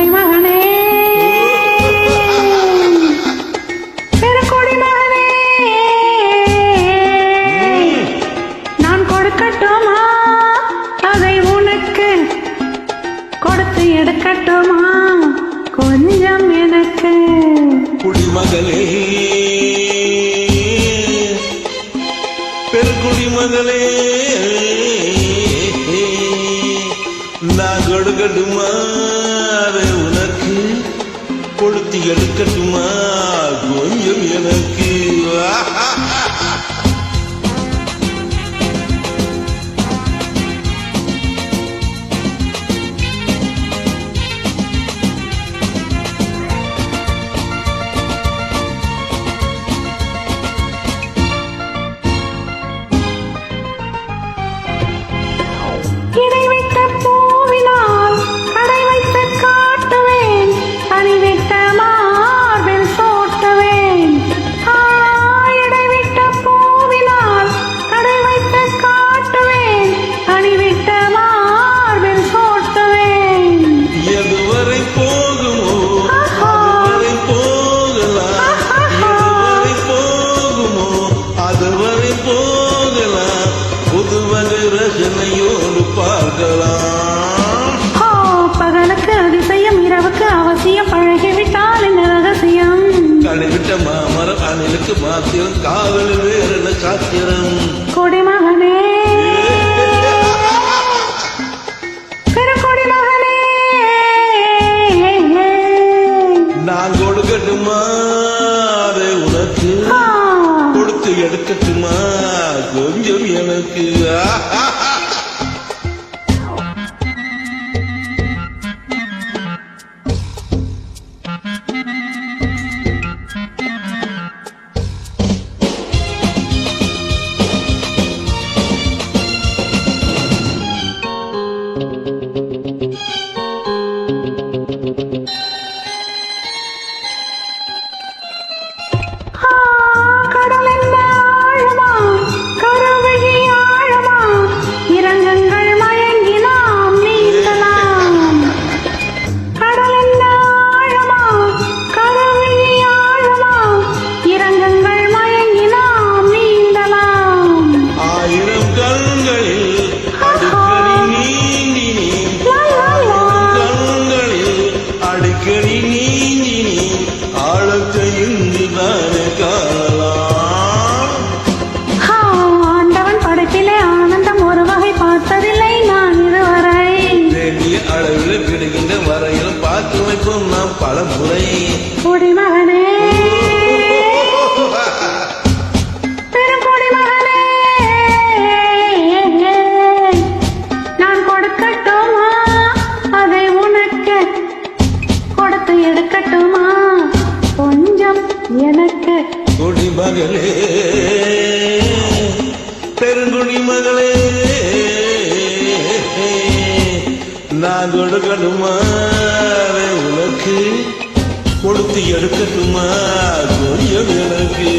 குடிமகனே பெருங்குடிமகனே நான் கொடுக்கட்டுமா அதை உனக்கு கொடுத்து எடுக்கட்டுமா கொஞ்சம் எனக்கு குடிமகளே பெருங்குடிமகளே நான் கொடுக்கட்டுமா அதை உனக்கு கொடுத்து எடுக்கட்டுமா கொஞ்சம் எனக்கு ரசனையோடு பார்க்கலாம். பகலுக்கு அதிசயம் இரவுக்கு அவசியம் பழகிவிட்டால் என்ன ரகசியம் கடைவிட்ட மாமரம் அணிலுக்கு மாத்திரம் காவல் வேறு சாத்திரம் குடிமகனே பெருங்குடிமகனே நான் கொடுக்கட்டுமா அதை உனக்கு கொடுத்து எடுக்கட்டுமா கொஞ்சம் எனக்கு ஆண்டவன் படைப்பிலே ஆனந்தம் ஒரு வகை பார்த்ததில்லை நான் இதுவரை அளவில் விடுகின்ற வரையிலும் பார்த்து வைப்போம் நாம் பல முறை குடிமகனே பெருங்குடிமகனே நான் கொடுக்கட்டுமா அதை உனக்கு கொடுத்து எடுக்கட்டுமா கொஞ்சம் எனக்கு குடிமகளே பெருங்குடிமகளே நான் கொடுக்கட்டுமா உனக்கு கொடுத்து எடுக்கட்டுமா கொஞ்சம் எனக்கு